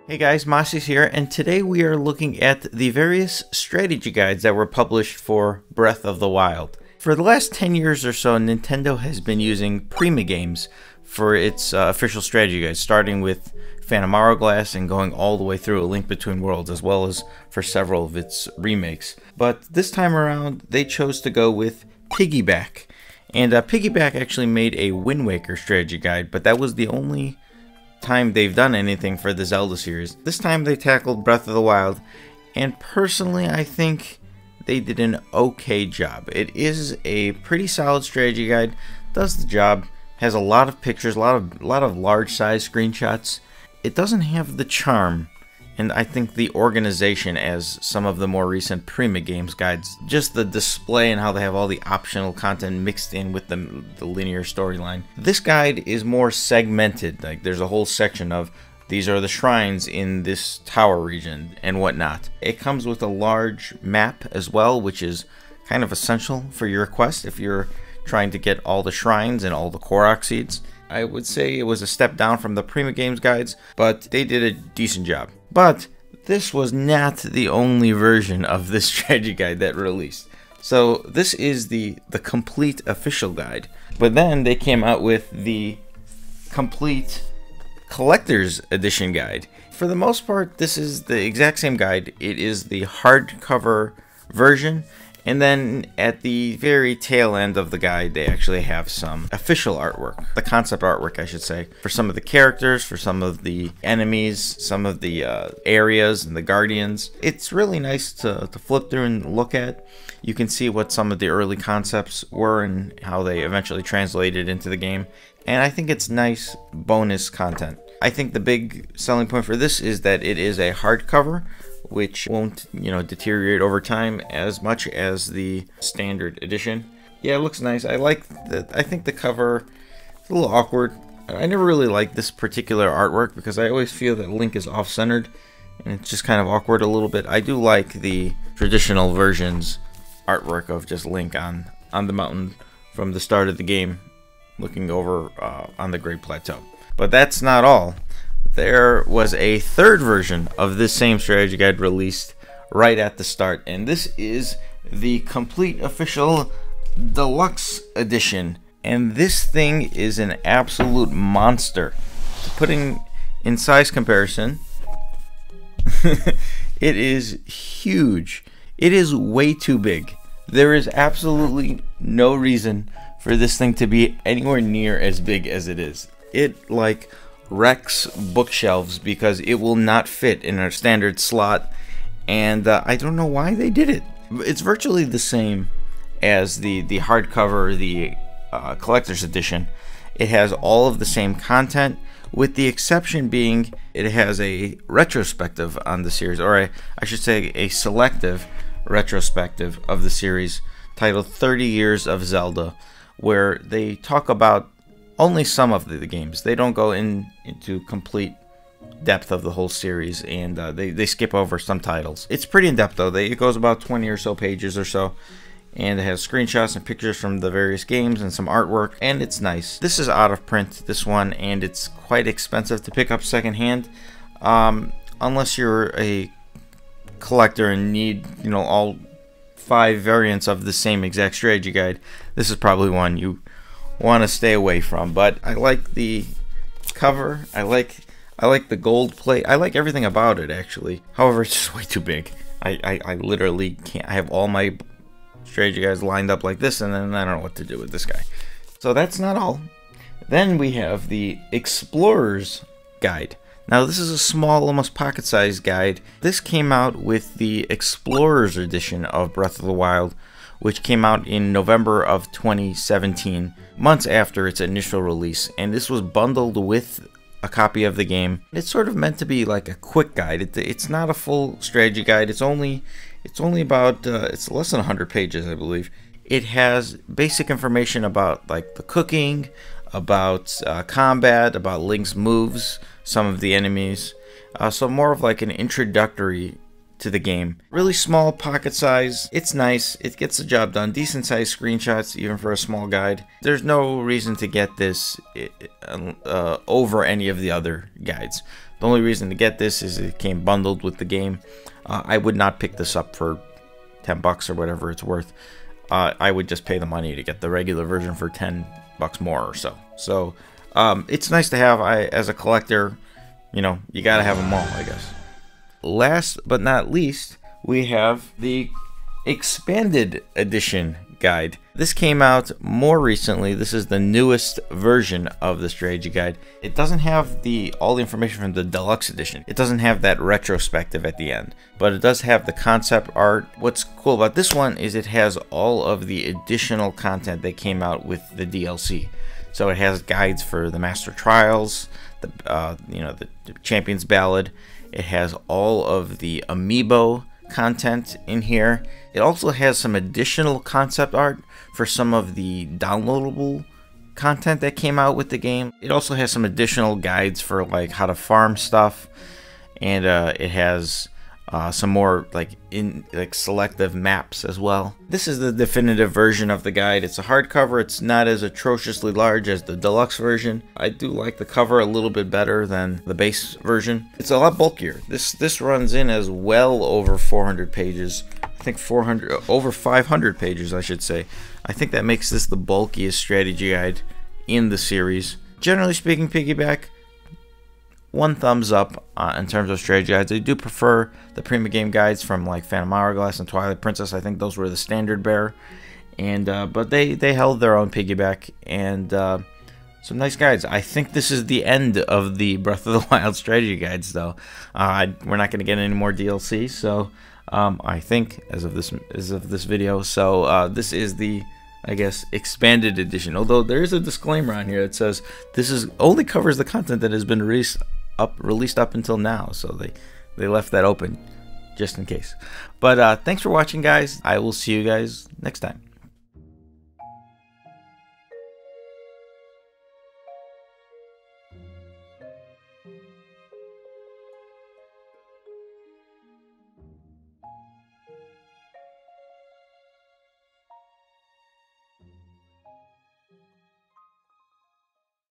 Hey guys, Masi's here, and today we are looking at the various strategy guides that were published for Breath of the Wild. For the last 10 years or so, Nintendo has been using Prima Games for its official strategy guides, starting with Phantom Hourglass and going all the way through A Link Between Worlds, as well as for several of its remakes. But this time around, they chose to go with Piggyback. And Piggyback actually made a Wind Waker strategy guide, but that was the only time they've done anything for the Zelda series. This time they tackled Breath of the Wild, and personally I think they did an okay job. It is a pretty solid strategy guide, does the job, has a lot of pictures, a lot of large size screenshots. It doesn't have the charm and I think the organization as some of the more recent Prima Games guides. Just the display and how they have all the optional content mixed in with the linear storyline. This guide is more segmented. Like there's a whole section of these are the shrines in this tower region and whatnot. It comes with a large map as well, which is kind of essential for your quest if you're trying to get all the shrines and all the Korok seeds. I would say it was a step down from the Prima Games guides, but they did a decent job. But this was not the only version of this strategy guide that released. So this is the complete official guide. But then they came out with the complete collector's edition guide. For the most part, this is the exact same guide. It is the hardcover version. And then at the very tail end of the guide, they actually have some official artwork, the concept artwork, I should say, for some of the characters, for some of the enemies, some of the areas and the guardians. It's really nice to flip through and look at. You can see what some of the early concepts were and how they eventually translated into the game. And I think it's nice bonus content. I think the big selling point for this is that it is a hardcover, which won't, deteriorate over time as much as the standard edition. Yeah, it looks nice. I think the cover is a little awkward. I never really liked this particular artwork because I always feel that Link is off-centered and it's just kind of awkward a little bit. I do like the traditional version's artwork of just Link on the mountain from the start of the game looking over on the Great Plateau. But that's not all. There was a third version of this same strategy guide released right at the start, and this is the complete official Deluxe edition. And this thing is an absolute monster. Putting in size comparison, it is huge. It is way too big. There is absolutely no reason for this thing to be anywhere near as big as it is. It wrecks bookshelves because it will not fit in a standard slot, and I don't know why they did it. It's virtually the same as the hardcover, the collector's edition. It has all of the same content, with the exception being it has a retrospective on the series, or I should say a selective retrospective of the series titled 30 Years of Zelda, where they talk about only some of the games. They don't go into complete depth of the whole series, and they skip over some titles. It's pretty in depth though. It goes about 20 or so pages or so, and it has screenshots and pictures from the various games and some artwork, and it's nice. This is out of print, this one, and it's quite expensive to pick up secondhand, unless you're a collector and need all 5 variants of the same exact strategy guide. This is probably one you want to stay away from. But I like the cover, I like the gold plate, I like everything about it actually. However, it's just way too big. I literally can't. I have all my strategy guys lined up like this, and then I don't know what to do with this guy. So that's not all. Then we have the Explorer's Guide. Now this is a small, almost pocket-sized guide. This came out with the Explorer's edition of Breath of the Wild, which came out in November of 2017, months after its initial release, and this was bundled with a copy of the game. It's sort of meant to be like a quick guide. It's not a full strategy guide. It's only about it's less than 100 pages, I believe. It has basic information about the cooking, about combat, about Link's moves, some of the enemies. So more of an introductory to the game. Really small pocket size. It's nice. It gets the job done. Decent sized screenshots even for a small guide. There's no reason to get this over any of the other guides. The only reason to get this is it came bundled with the game. I would not pick this up for 10 bucks or whatever it's worth. I would just pay the money to get the regular version for 10 bucks more or so. So it's nice to have. As a collector, you know, you gotta have them all, I guess. Last but not least, we have the expanded edition guide. This came out more recently. This is the newest version of the strategy guide. It doesn't have all the information from the deluxe edition. It doesn't have that retrospective at the end, but it does have the concept art. What's cool about this one is it has all of the additional content that came out with the DLC. So it has guides for the Master Trials, the Champion's Ballad. It has all of the amiibo content in here. It also has some additional concept art for some of the downloadable content that came out with the game. It also has some additional guides for like how to farm stuff, and it has some more selective maps as well. This is the definitive version of the guide. It's a hardcover. It's not as atrociously large as the deluxe version. I do like the cover a little bit better than the base version. It's a lot bulkier. This runs in as well over 400 pages. I think over 500 pages, I should say. I think that makes this the bulkiest strategy guide in the series. Generally speaking, Piggyback, one thumbs up in terms of strategy guides. I do prefer the Prima Game guides from like Phantom Hourglass and Twilight Princess. I think those were the standard bearer, and but they held their own. Piggyback, and some nice guides. I think this is the end of the Breath of the Wild strategy guides, though. We're not going to get any more DLC, so I think as of this video. So this is the, I guess, expanded edition. Although there is a disclaimer on here that says this only covers the content that has been released up until now, so they left that open just in case. But thanks for watching, guys. I will see you guys next time.